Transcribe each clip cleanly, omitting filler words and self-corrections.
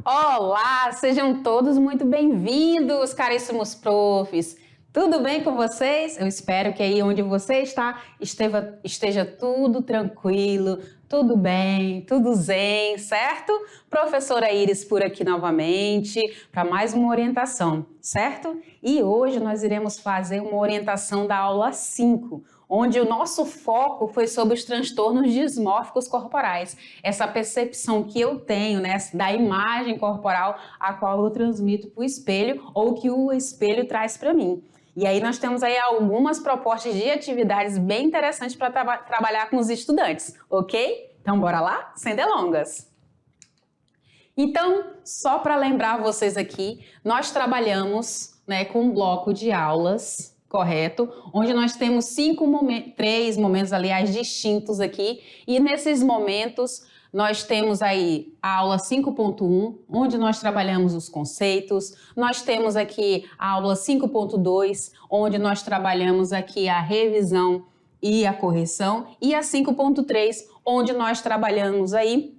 Olá, sejam todos muito bem-vindos, caríssimos profs. Tudo bem com vocês? Eu espero que aí onde você está esteja tudo tranquilo, tudo bem, tudo zen, certo? Professora Iris por aqui novamente para mais uma orientação, certo? E hoje nós iremos fazer uma orientação da aula 5, onde o nosso foco foi sobre os transtornos dismórficos corporais, essa percepção que eu tenho, né, da imagem corporal a qual eu transmito para o espelho ou que o espelho traz para mim. E aí nós temos aí algumas propostas de atividades bem interessantes para trabalhar com os estudantes, ok? Então bora lá? Sem delongas! Então, só para lembrar vocês aqui, nós trabalhamos, né, com um bloco de aulas, correto? Onde nós temos três momentos, aliás, distintos aqui, e nesses momentos nós temos aí a aula 5.1, onde nós trabalhamos os conceitos, nós temos aqui a aula 5.2, onde nós trabalhamos aqui a revisão e a correção, e a 5.3, onde nós trabalhamos aí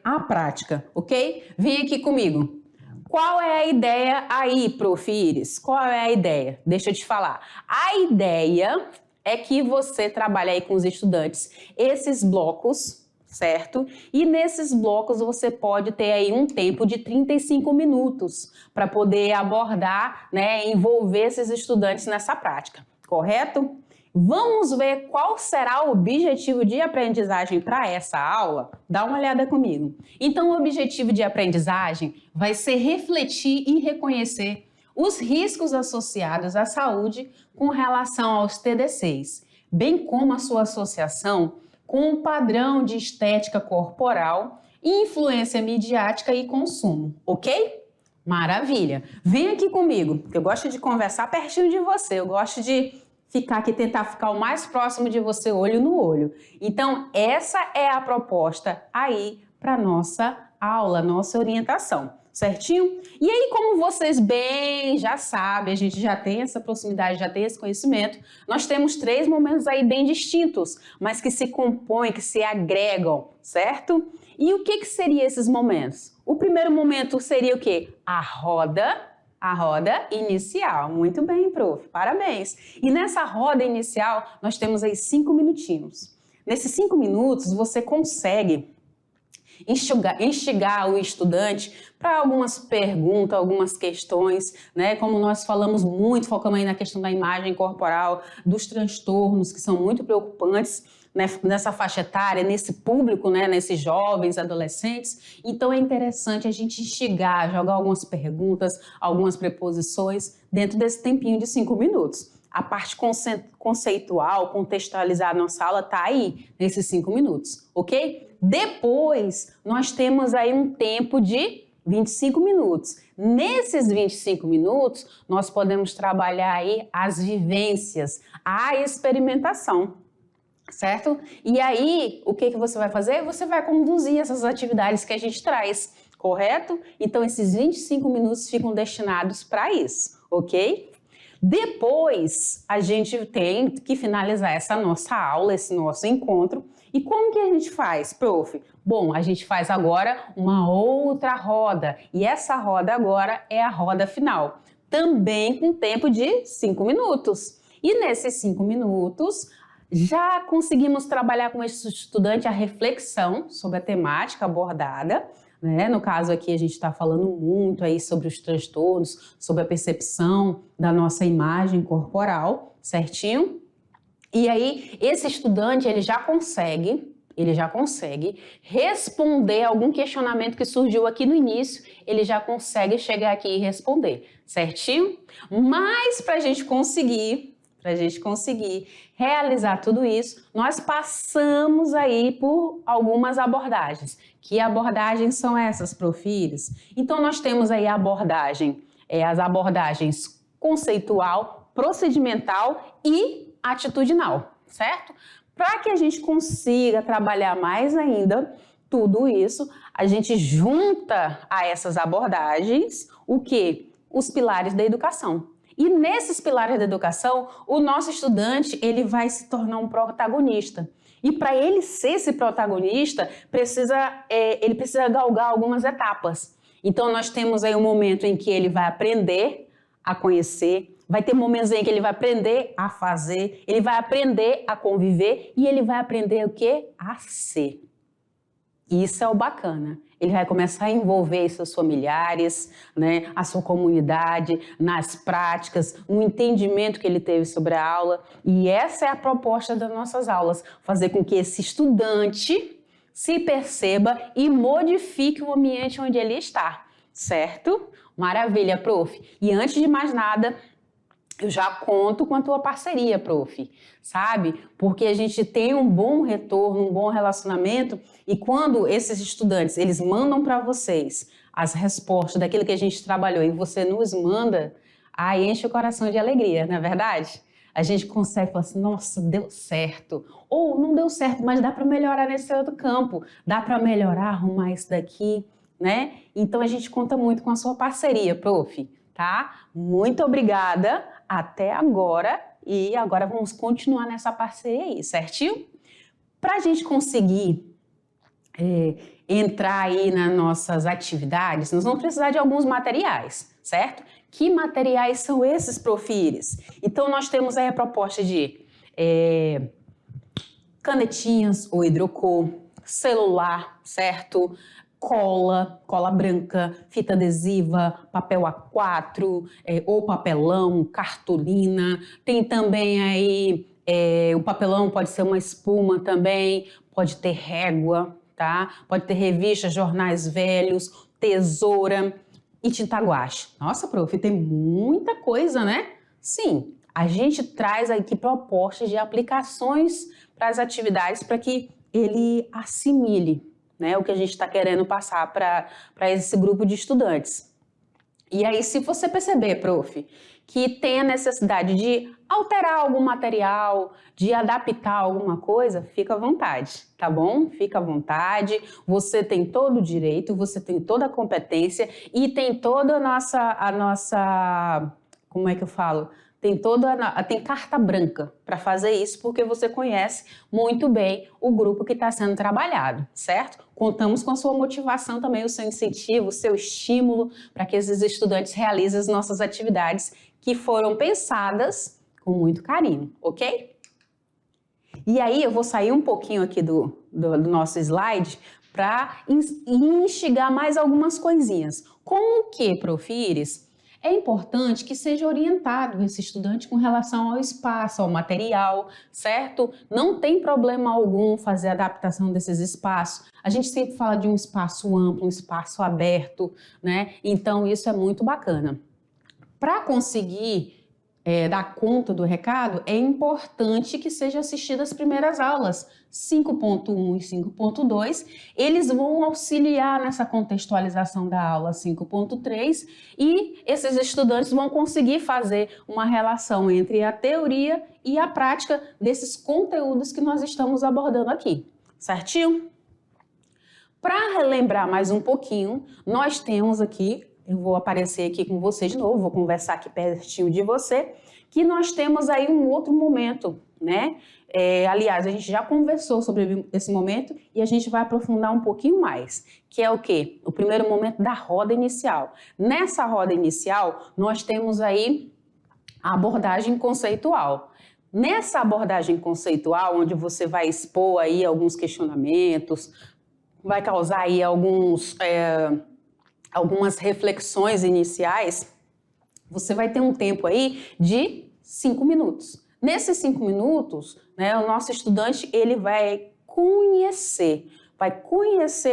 a prática, ok? Vem aqui comigo. Qual é a ideia aí, Prof. Iris? Qual é a ideia? Deixa eu te falar. A ideia é que você trabalhe aí com os estudantes esses blocos, certo? E nesses blocos você pode ter aí um tempo de 35 minutos para poder abordar, né, envolver esses estudantes nessa prática, correto? Vamos ver qual será o objetivo de aprendizagem para essa aula? Dá uma olhada comigo. Então, o objetivo de aprendizagem vai ser refletir e reconhecer os riscos associados à saúde com relação aos TDCs, bem como a sua associação com o padrão de estética corporal, influência midiática e consumo, ok? Maravilha! Vem aqui comigo, eu gosto de conversar pertinho de você, eu gosto de tentar ficar o mais próximo de você, olho no olho. Então, essa é a proposta aí para nossa aula, nossa orientação, certinho? E aí, como vocês bem já sabem, a gente já tem essa proximidade, já tem esse conhecimento, nós temos 3 momentos aí bem distintos, mas que se compõem, que se agregam, certo? E o que seriam esses momentos? O primeiro momento seria o quê? A roda inicial. Muito bem, prof. Parabéns. E nessa roda inicial, nós temos aí 5 minutinhos. Nesses 5 minutos, você consegue instigar o estudante para algumas perguntas, algumas questões, né? Como nós falamos muito, focamos aí na questão da imagem corporal, dos transtornos que são muito preocupantes, né, nessa faixa etária, nesse público, né, nesses jovens, adolescentes. Então é interessante a gente instigar, jogar algumas perguntas, algumas preposições dentro desse tempinho de 5 minutos. A parte conceitual, contextualizar a nossa aula está aí, nesses 5 minutos, ok? Depois, nós temos aí um tempo de 25 minutos. Nesses 25 minutos, nós podemos trabalhar aí as vivências, a experimentação, certo? E aí, o que você vai fazer? Você vai conduzir essas atividades que a gente traz, correto? Então, esses 25 minutos ficam destinados para isso, ok? Depois, a gente tem que finalizar essa nossa aula, esse nosso encontro. E como que a gente faz, prof? Bom, a gente faz agora uma outra roda. E essa roda agora é a roda final. Também com tempo de 5 minutos. E nesses 5 minutos, já conseguimos trabalhar com esse estudante a reflexão sobre a temática abordada, né? No caso aqui a gente está falando muito aí sobre os transtornos, sobre a percepção da nossa imagem corporal, certinho? E aí esse estudante ele já consegue responder algum questionamento que surgiu aqui no início, ele já consegue chegar aqui e responder, certinho? Mas para a gente conseguir realizar tudo isso, nós passamos aí por algumas abordagens. Que abordagens são essas, Prof. Iris? Então, nós temos aí a abordagem, as abordagens conceitual, procedimental e atitudinal, certo? Para que a gente consiga trabalhar mais ainda tudo isso, a gente junta a essas abordagens o quê? os pilares da educação. E nesses pilares da educação, o nosso estudante ele vai se tornar um protagonista. E para ele ser esse protagonista, ele precisa galgar algumas etapas. Então nós temos aí um momento em que ele vai aprender a conhecer, vai ter momentos em que ele vai aprender a fazer, ele vai aprender a conviver e ele vai aprender o quê? A ser. Isso é o bacana. Ele vai começar a envolver seus familiares, né, a sua comunidade, nas práticas, no entendimento que ele teve sobre a aula. E essa é a proposta das nossas aulas, fazer com que esse estudante se perceba e modifique o ambiente onde ele está, certo? Maravilha, prof. E antes de mais nada, eu já conto com a tua parceria, prof, sabe? Porque a gente tem um bom retorno, um bom relacionamento e quando esses estudantes, eles mandam para vocês as respostas daquilo que a gente trabalhou e você nos manda, aí enche o coração de alegria, não é verdade? A gente consegue falar assim, nossa, deu certo. Ou não deu certo, mas dá para melhorar nesse outro campo, dá para melhorar, arrumar isso daqui, né? Então a gente conta muito com a sua parceria, prof, tá? Muito obrigada. Até agora, e agora vamos continuar nessa parceria aí, certinho? Para a gente conseguir entrar aí nas nossas atividades, nós vamos precisar de alguns materiais, certo? Que materiais são esses, Profires? Então, nós temos aí a proposta de canetinhas ou hidrocor, celular, certo? Cola branca, fita adesiva, papel A4, ou papelão, cartolina. Tem também aí, o papelão pode ser uma espuma também, pode ter régua, tá? Pode ter revistas, jornais velhos, tesoura e tinta guache. Nossa, prof, tem muita coisa, né? Sim, a gente traz aqui propostas de aplicações para as atividades para que ele assimile, né, o que a gente está querendo passar para esse grupo de estudantes. E aí, se você perceber, prof, que tem a necessidade de alterar algum material, de adaptar alguma coisa, fica à vontade, tá bom? Fica à vontade, você tem todo o direito, você tem toda a competência e tem toda a nossa, como é que eu falo? Tem carta branca para fazer isso, porque você conhece muito bem o grupo que está sendo trabalhado, certo? Contamos com a sua motivação também, o seu incentivo, o seu estímulo para que esses estudantes realizem as nossas atividades que foram pensadas com muito carinho, ok? E aí eu vou sair um pouquinho aqui do nosso slide para instigar mais algumas coisinhas. Como que, Profires? É importante que seja orientado esse estudante com relação ao espaço, ao material, certo? Não tem problema algum fazer a adaptação desses espaços. A gente sempre fala de um espaço amplo, um espaço aberto, né? Então isso é muito bacana. Para conseguir dar conta do recado, é importante que sejam assistidas as primeiras aulas, 5.1 e 5.2, eles vão auxiliar nessa contextualização da aula 5.3 e esses estudantes vão conseguir fazer uma relação entre a teoria e a prática desses conteúdos que nós estamos abordando aqui, certinho? Para relembrar mais um pouquinho, nós temos aqui, eu vou aparecer aqui com você de novo, vou conversar aqui pertinho de você, que nós temos aí um outro momento, né? Aliás, a gente já conversou sobre esse momento e a gente vai aprofundar um pouquinho mais, que é o quê? O primeiro momento da roda inicial. Nessa roda inicial, nós temos aí a abordagem conceitual. Nessa abordagem conceitual, onde você vai expor aí alguns questionamentos, vai causar aí algumas reflexões iniciais, você vai ter um tempo aí de 5 minutos. Nesses 5 minutos, né, o nosso estudante ele vai conhecer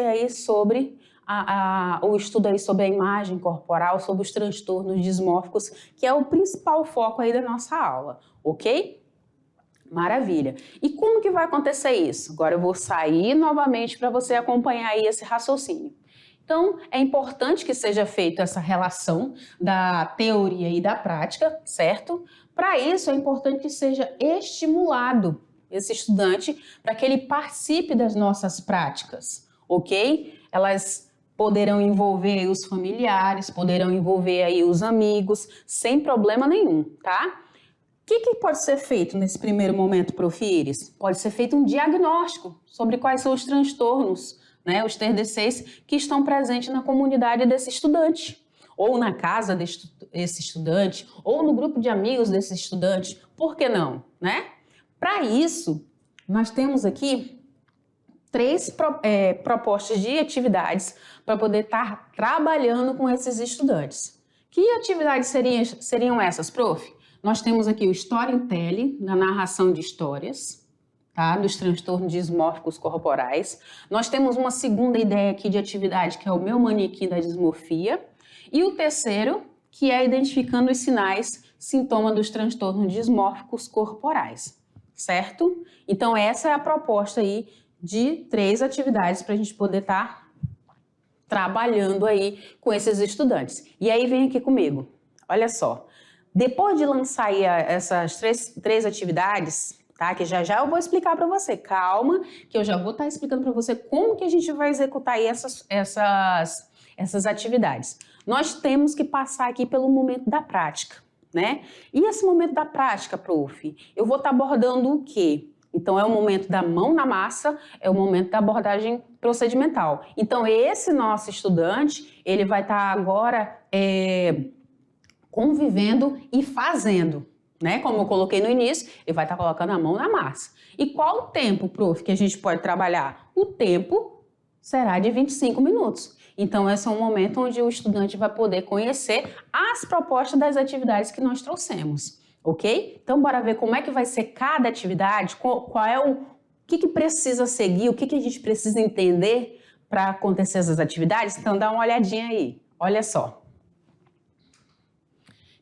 aí sobre o estudo aí sobre a imagem corporal, sobre os transtornos dismórficos, que é o principal foco aí da nossa aula, ok? Maravilha. E como que vai acontecer isso? Agora eu vou sair novamente para você acompanhar aí esse raciocínio. Então, é importante que seja feita essa relação da teoria e da prática, certo? Para isso, é importante que seja estimulado esse estudante para que ele participe das nossas práticas, ok? Elas poderão envolver aí os familiares, poderão envolver aí os amigos, sem problema nenhum, tá? O que pode ser feito nesse primeiro momento, Prof. Iris? Pode ser feito um diagnóstico sobre quais são os transtornos, né, os TDCs que estão presentes na comunidade desse estudante, ou na casa desse estudante, ou no grupo de amigos desse estudante, por que não, né? Para isso, nós temos aqui 3 propostas de atividades para poder estar trabalhando com esses estudantes. Que atividades seriam essas, prof? Nós temos aqui o Storytelling, na narração de histórias, tá? Dos transtornos dismórficos corporais. Nós temos uma segunda ideia aqui de atividade, que é o meu manequim da dismorfia. E o terceiro, que é identificando os sinais, sintomas dos transtornos dismórficos corporais, certo? Então, essa é a proposta aí de 3 atividades para a gente poder estar trabalhando aí com esses estudantes. E aí, vem aqui comigo, olha só. Depois de lançar aí essas três atividades, tá? Que já eu vou explicar para você. Calma, que eu já vou estar explicando para você como que a gente vai executar aí essas atividades. Nós temos que passar aqui pelo momento da prática, né? E esse momento da prática, prof, eu vou estar abordando o quê? Então, é o momento da mão na massa, é o momento da abordagem procedimental. Então, esse nosso estudante, ele vai estar agora convivendo e fazendo, né? Como eu coloquei no início, ele vai estar colocando a mão na massa. E qual o tempo, prof, que a gente pode trabalhar? O tempo será de 25 minutos. Então, esse é um momento onde o estudante vai poder conhecer as propostas das atividades que nós trouxemos, ok? Então, bora ver como é que vai ser cada atividade, qual é o que precisa seguir, o que a gente precisa entender para acontecer essas atividades. Então, dá uma olhadinha aí, olha só.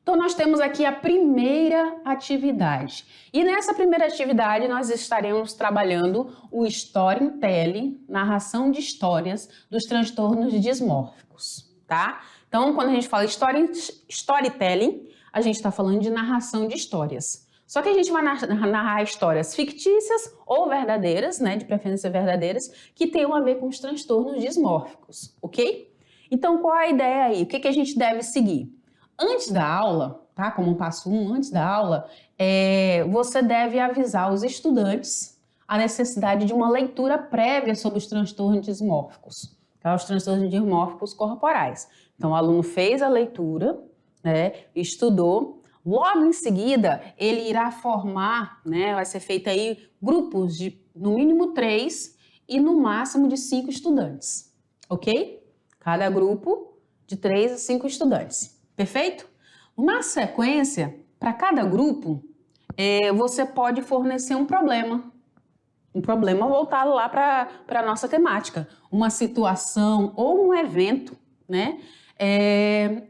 Então, nós temos aqui a primeira atividade. E nessa primeira atividade, nós estaremos trabalhando o Storytelling, narração de histórias dos transtornos dismórficos, tá? Então, quando a gente fala Storytelling, a gente está falando de narração de histórias. Só que a gente vai narrar histórias fictícias ou verdadeiras, né? De preferência verdadeiras, que tenham a ver com os transtornos dismórficos, ok? Então, qual a ideia aí? O que a gente deve seguir? Antes da aula, tá? Como passo 1, antes da aula, você deve avisar os estudantes a necessidade de uma leitura prévia sobre os transtornos dismórficos, tá? Os transtornos dismórficos corporais. Então, o aluno fez a leitura, né? Estudou. Logo em seguida, ele irá formar, né? Vai ser feito aí grupos de no mínimo 3 e no máximo de 5 estudantes, ok? Cada grupo de 3 a 5 estudantes. Perfeito? Na sequência, para cada grupo, você pode fornecer um problema voltado lá para a nossa temática, uma situação ou um evento, né?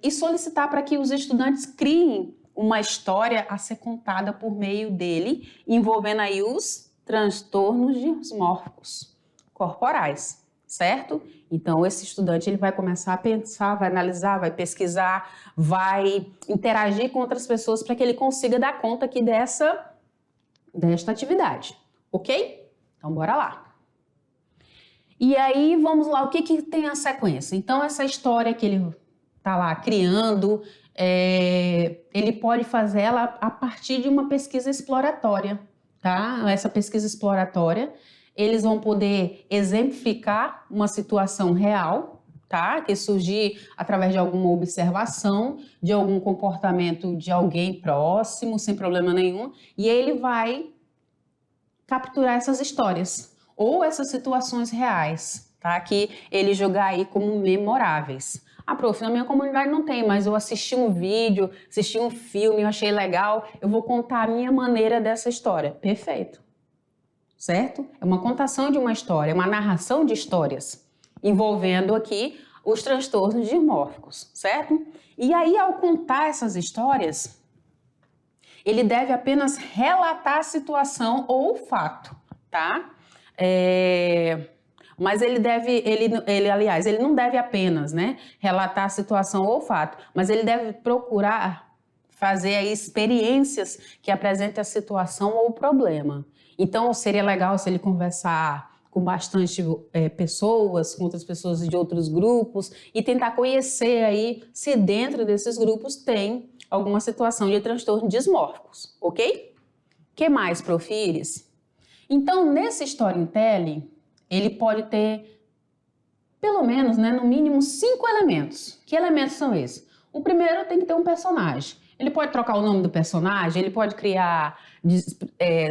E solicitar para que os estudantes criem uma história a ser contada por meio dele, envolvendo aí os transtornos dismórficos corporais, certo? Então, esse estudante ele vai começar a pensar, vai analisar, vai pesquisar, vai interagir com outras pessoas para que ele consiga dar conta aqui desta atividade, ok? Então, bora lá. E aí, vamos lá, o que tem a sequência? Então, essa história que ele está lá criando, ele pode fazer ela a partir de uma pesquisa exploratória, tá? Essa pesquisa exploratória, eles vão poder exemplificar uma situação real, tá? Que surgir através de alguma observação, de algum comportamento de alguém próximo, sem problema nenhum, e ele vai capturar essas histórias ou essas situações reais, tá? Que ele jogar aí como memoráveis. Ah, prof, na minha comunidade não tem, mas eu assisti um vídeo, assisti um filme, eu achei legal, eu vou contar a minha maneira dessa história. Perfeito. Certo? É uma contação de uma história, uma narração de histórias, envolvendo aqui os transtornos dismórficos, certo? E aí, ao contar essas histórias, ele deve apenas relatar a situação ou o fato, tá? Mas ele não deve apenas, né, relatar a situação ou o fato, mas ele deve procurar fazer aí experiências que apresentem a situação ou o problema. Então, seria legal se ele conversar com bastante pessoas, com outras pessoas de outros grupos e tentar conhecer aí se dentro desses grupos tem alguma situação de transtorno dismórficos, ok? Que mais, Prof. Iris? Então, nesse storytelling, ele pode ter pelo menos, né, no mínimo 5 elementos. Que elementos são esses? O primeiro tem que ter um personagem. Ele pode trocar o nome do personagem, ele pode criar,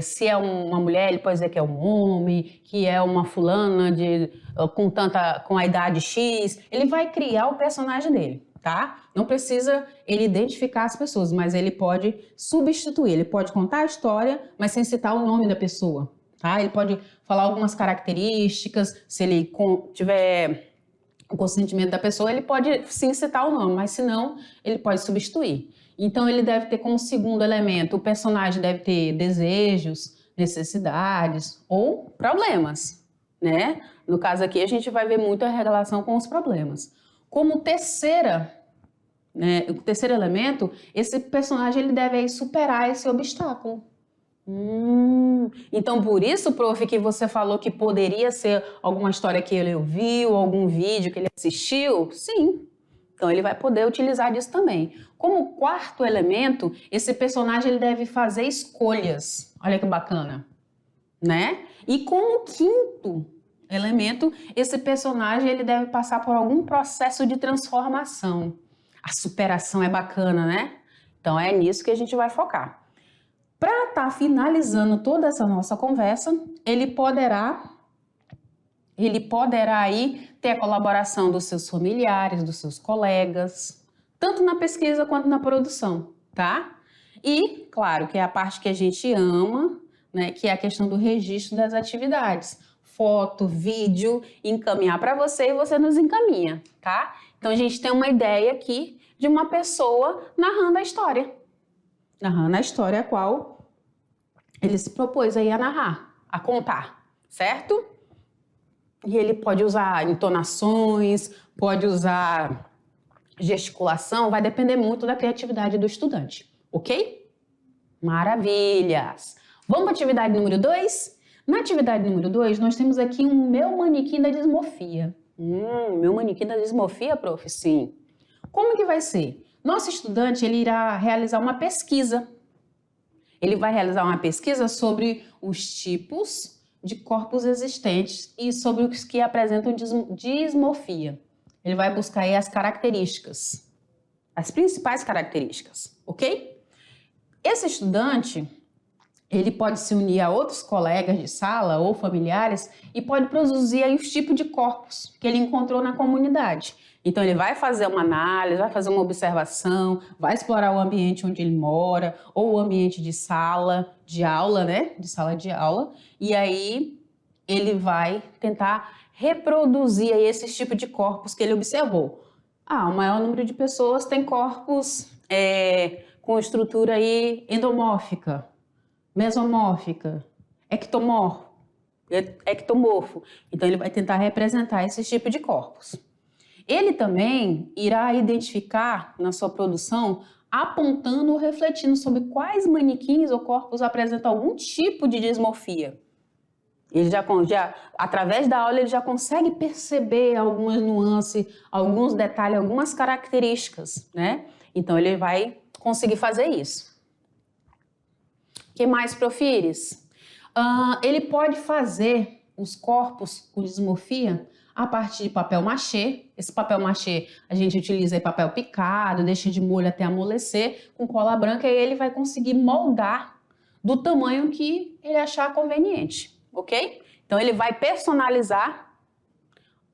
se é uma mulher, ele pode dizer que é um homem, que é uma fulana com a idade X. Ele vai criar o personagem dele, tá? Não precisa ele identificar as pessoas, mas ele pode substituir. Ele pode contar a história, mas sem citar o nome da pessoa, tá? Ele pode falar algumas características, se ele tiver o consentimento da pessoa, ele pode sim citar o nome, mas se não, ele pode substituir. Então, ele deve ter como segundo elemento, o personagem deve ter desejos, necessidades ou problemas, né? No caso aqui, a gente vai ver muito a relação com os problemas. Como o terceiro elemento, esse personagem ele deve aí superar esse obstáculo. Então, por isso, prof, que você falou que poderia ser alguma história que ele ouviu, algum vídeo que ele assistiu? Sim. Então, ele vai poder utilizar disso também. Como quarto elemento, esse personagem ele deve fazer escolhas. Olha que bacana, né? E como quinto elemento, esse personagem ele deve passar por algum processo de transformação. A superação é bacana, né? Então, é nisso que a gente vai focar. Para estar finalizando toda essa nossa conversa, ele poderá aí ter a colaboração dos seus familiares, dos seus colegas, tanto na pesquisa quanto na produção, tá? E, claro, que é a parte que a gente ama, né, que é a questão do registro das atividades. Foto, vídeo, encaminhar para você e você nos encaminha, tá? Então, a gente tem uma ideia aqui de uma pessoa narrando a história. Narrando a história a qual ele se propôs aí a narrar, a contar, certo? E ele pode usar entonações, pode usar gesticulação, vai depender muito da criatividade do estudante, ok? Maravilhas! Vamos para a atividade número 2? Na atividade número 2, nós temos aqui um meu manequim da dismorfia. Meu manequim da dismorfia, prof? Sim. Como que vai ser? Nosso estudante ele irá realizar uma pesquisa. Ele vai realizar uma pesquisa sobre os tipos de corpos existentes e sobre os que apresentam dismorfia. Ele vai buscar aí as características, as principais características, ok? Esse estudante, ele pode se unir a outros colegas de sala ou familiares e pode produzir aí os tipos de corpos que ele encontrou na comunidade. Então, ele vai fazer uma análise, vai fazer uma observação, vai explorar o ambiente onde ele mora, ou o ambiente de sala de aula, né? De sala de aula. E aí, ele vai tentar reproduzir aí esses tipos de corpos que ele observou. O maior número de pessoas tem corpos com estrutura aí endomórfica, mesomórfica, ectomorfo. Então, ele vai tentar representar esses tipos de corpos. Ele também irá identificar na sua produção, apontando ou refletindo sobre quais manequins ou corpos apresentam algum tipo de dismorfia. Ele através da aula, ele já consegue perceber algumas nuances, alguns detalhes, algumas características, né? Então, ele vai conseguir fazer isso. O que mais, Prof. Iris? Ele pode fazer os corpos com dismorfia a partir de papel machê. Esse papel machê a gente utiliza papel picado, deixa de molho até amolecer, com cola branca, e ele vai conseguir moldar do tamanho que ele achar conveniente, ok? Então, ele vai personalizar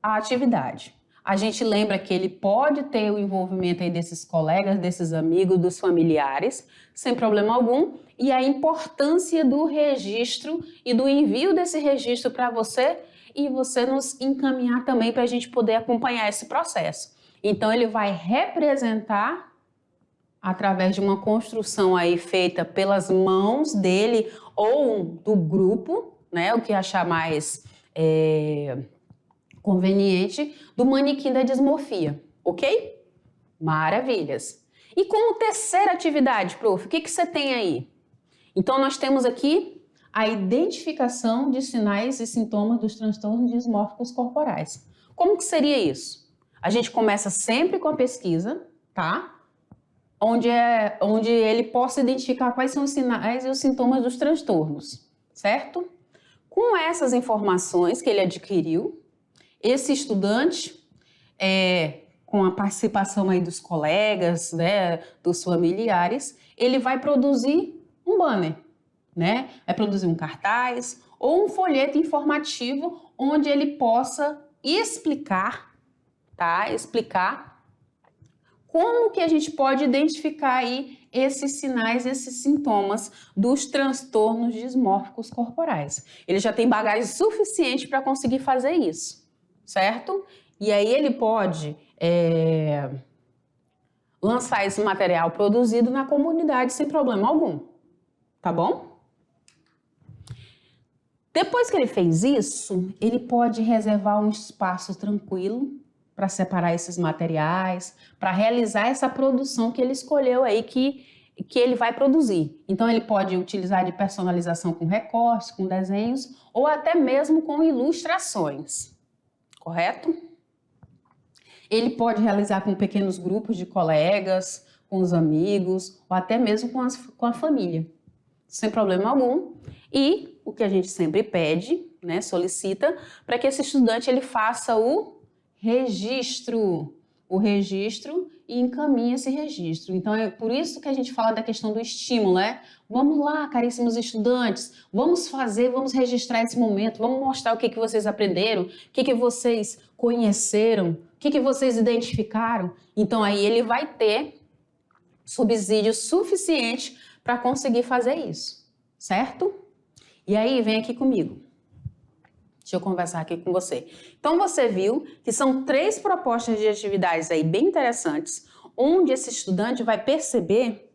a atividade. A gente lembra que ele pode ter o envolvimento aí desses colegas, desses amigos, dos familiares, sem problema algum, e a importância do registro e do envio desse registro para você e você nos encaminhar também para a gente poder acompanhar esse processo. Então, ele vai representar através de uma construção aí feita pelas mãos dele ou do grupo, né, o que achar mais conveniente, do manequim da dismorfia, ok? Maravilhas! E como terceira atividade, prof, o que você tem aí? Então, nós temos aqui a identificação de sinais e sintomas dos transtornos dismórficos corporais. Como que seria isso? A gente começa sempre com a pesquisa, tá? Onde ele possa identificar quais são os sinais e os sintomas dos transtornos, certo? Com essas informações que ele adquiriu, esse estudante, com a participação aí dos colegas, né, dos familiares, ele vai produzir um banner, né? Vai produzir um cartaz ou um folheto informativo onde ele possa explicar, tá? Explicar como que a gente pode identificar aí esses sinais, esses sintomas dos transtornos dismórficos corporais. Ele já tem bagagem suficiente para conseguir fazer isso, certo? E aí ele pode lançar esse material produzido na comunidade sem problema algum, tá bom? Depois que ele fez isso, ele pode reservar um espaço tranquilo para separar esses materiais, para realizar essa produção que ele escolheu aí que ele vai produzir. Então ele pode utilizar de personalização com recortes, com desenhos ou até mesmo com ilustrações, correto? Ele pode realizar com pequenos grupos de colegas, com os amigos ou até mesmo com a família, sem problema algum. E o que a gente sempre pede, né, solicita, para que esse estudante ele faça o registro e encaminhe esse registro. Então é por isso que a gente fala da questão do estímulo, né? Vamos lá, caríssimos estudantes, vamos registrar esse momento, vamos mostrar o que vocês aprenderam, o que vocês conheceram, o que vocês identificaram. Então aí ele vai ter subsídio suficiente para conseguir fazer isso, certo? E aí vem aqui comigo. Deixa eu conversar aqui com você. Então, você viu que são 3 propostas de atividades aí bem interessantes, onde esse estudante vai perceber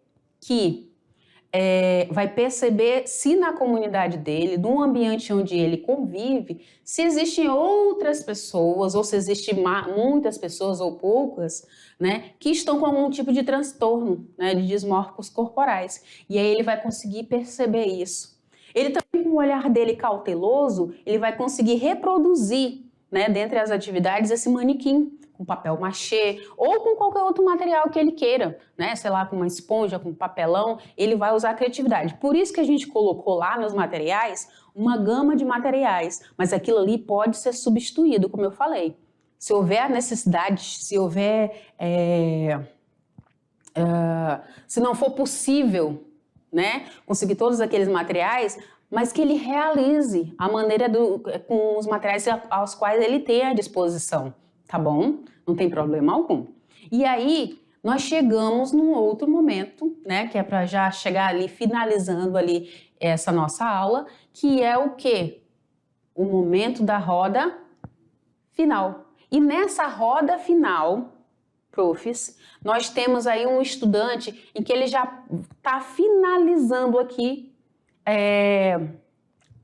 se na comunidade dele, no ambiente onde ele convive, se existem outras pessoas, ou se existem muitas pessoas ou poucas, né, que estão com algum tipo de transtorno, né, de dismórficos corporais. E aí ele vai conseguir perceber isso. Ele também, com o olhar dele cauteloso, ele vai conseguir reproduzir, né, dentre as atividades, esse manequim com papel machê ou com qualquer outro material que ele queira, né, sei lá, com uma esponja, com papelão, ele vai usar a criatividade. Por isso que a gente colocou lá nos materiais uma gama de materiais, mas aquilo ali pode ser substituído, como eu falei. Se houver a necessidade, se houver, se não for possível, né, conseguir todos aqueles materiais, mas que ele realize a maneira com os materiais aos quais ele tem à disposição, tá bom? Não tem problema algum. E aí, nós chegamos num outro momento, né, que é para já chegar ali, finalizando ali essa nossa aula, que é o quê? O momento da roda final. E nessa roda final, profs, nós temos aí um estudante em que ele já está finalizando aqui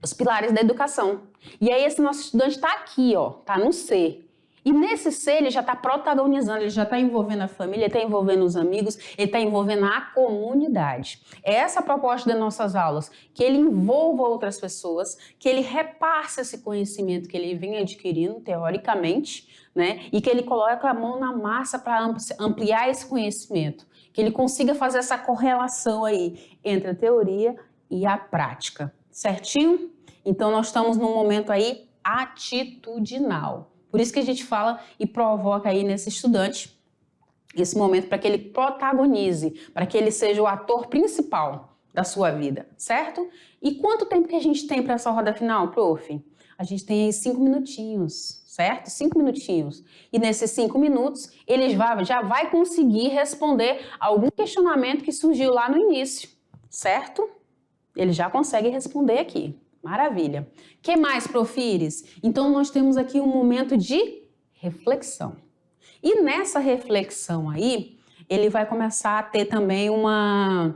os pilares da educação. E aí esse nosso estudante está aqui, ó, está no C. E nesse C ele já está protagonizando, ele já está envolvendo a família, ele está envolvendo os amigos, ele está envolvendo a comunidade. É essa a proposta das nossas aulas, que ele envolva outras pessoas, que ele repasse esse conhecimento que ele vem adquirindo, teoricamente, né? E que ele coloque a mão na massa para ampliar esse conhecimento, que ele consiga fazer essa correlação aí entre a teoria e a prática, certinho? Então nós estamos num momento aí atitudinal. Por isso que a gente fala e provoca aí nesse estudante esse momento para que ele protagonize, para que ele seja o ator principal da sua vida, certo? E quanto tempo que a gente tem para essa roda final, prof? A gente tem aí 5 minutinhos, certo? 5 minutinhos. E nesses 5 minutos, ele já vai conseguir responder algum questionamento que surgiu lá no início, certo? Ele já consegue responder aqui. Maravilha. O que mais, profires? Então, nós temos aqui um momento de reflexão. E nessa reflexão aí, ele vai começar a ter também uma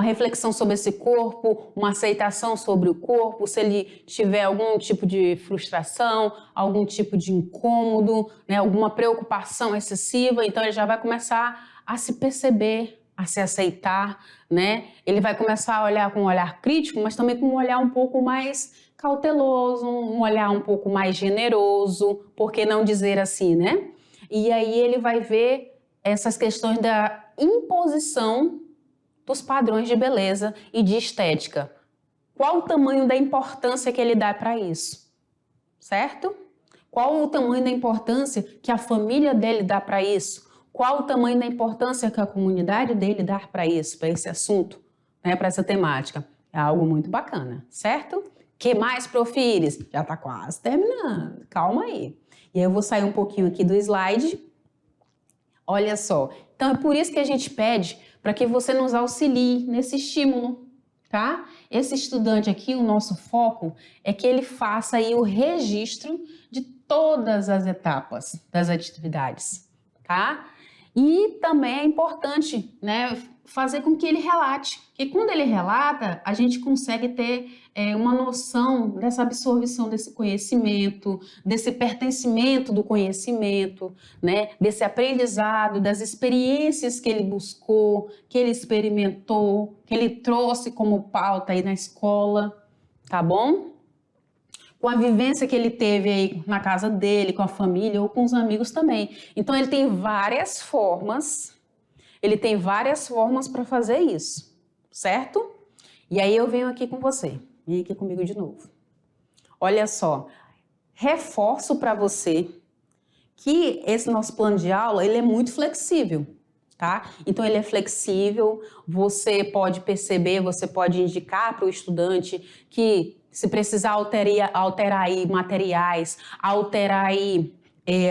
reflexão sobre esse corpo, uma aceitação sobre o corpo, se ele tiver algum tipo de frustração, algum tipo de incômodo, né, alguma preocupação excessiva, então ele já vai começar a se perceber, a se aceitar, né? Ele vai começar a olhar com um olhar crítico, mas também com um olhar um pouco mais cauteloso, um olhar um pouco mais generoso, por que não dizer assim, né? E aí ele vai ver essas questões da imposição dos padrões de beleza e de estética. Qual o tamanho da importância que ele dá para isso, certo? Qual o tamanho da importância que a família dele dá para isso? Qual o tamanho da importância que a comunidade dele dá para isso, para esse assunto, né, para essa temática? É algo muito bacana, certo? Que mais, Profires? Já está quase terminando, calma aí. E aí eu vou sair um pouquinho aqui do slide. Olha só, então é por isso que a gente pede para que você nos auxilie nesse estímulo, tá? Esse estudante aqui, o nosso foco é que ele faça aí o registro de todas as etapas das atividades, tá? E também é importante, né, fazer com que ele relate, porque quando ele relata, a gente consegue ter uma noção dessa absorção desse conhecimento, desse pertencimento do conhecimento, né, desse aprendizado, das experiências que ele buscou, que ele experimentou, que ele trouxe como pauta aí na escola, tá bom? Com a vivência que ele teve aí na casa dele, com a família ou com os amigos também. Então ele tem várias formas para fazer isso, certo? E aí eu venho aqui com você, vem aqui comigo de novo. Olha só, reforço para você que esse nosso plano de aula, ele é muito flexível, tá? Então ele é flexível, você pode perceber, você pode indicar para o estudante que se precisar alterar aí materiais, alterar aí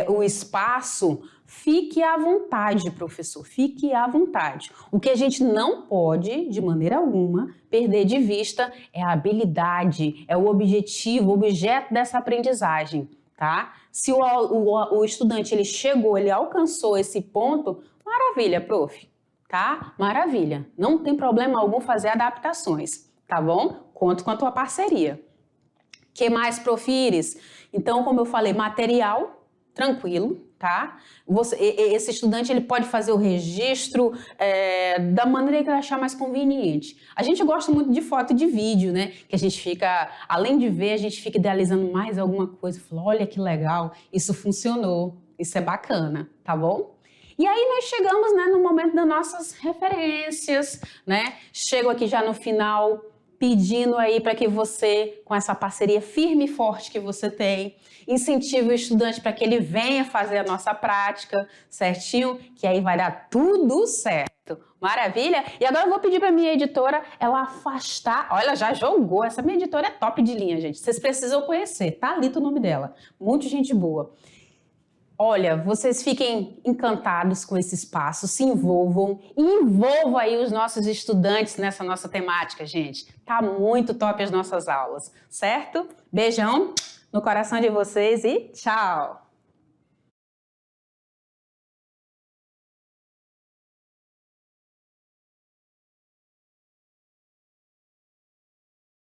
o espaço, fique à vontade, professor, fique à vontade. O que a gente não pode, de maneira alguma, perder de vista é a habilidade, é o objetivo, o objeto dessa aprendizagem, tá? Se o estudante ele chegou, ele alcançou esse ponto, maravilha, prof, tá? Maravilha, não tem problema algum fazer adaptações, tá bom? Conto com a tua parceria. Que mais, Profires? Então, como eu falei, material, tranquilo, tá? Esse estudante ele pode fazer o registro da maneira que ele achar mais conveniente. A gente gosta muito de foto e de vídeo, né? Que a gente fica, além de ver, a gente fica idealizando mais alguma coisa. Fala, olha que legal, isso funcionou, isso é bacana, tá bom? E aí nós chegamos, né, no momento das nossas referências, né? Chego aqui já no final, pedindo aí para que você, com essa parceria firme e forte que você tem, incentive o estudante para que ele venha fazer a nossa prática, certinho? Que aí vai dar tudo certo. Maravilha? E agora eu vou pedir para minha editora ela afastar. Olha, ela já jogou. Essa minha editora é top de linha, gente. Vocês precisam conhecer. Thalita o nome dela. Muito gente boa. Olha, vocês fiquem encantados com esse espaço, se envolvam e envolvam aí os nossos estudantes nessa nossa temática, gente. Tá muito top as nossas aulas, certo? Beijão no coração de vocês e tchau!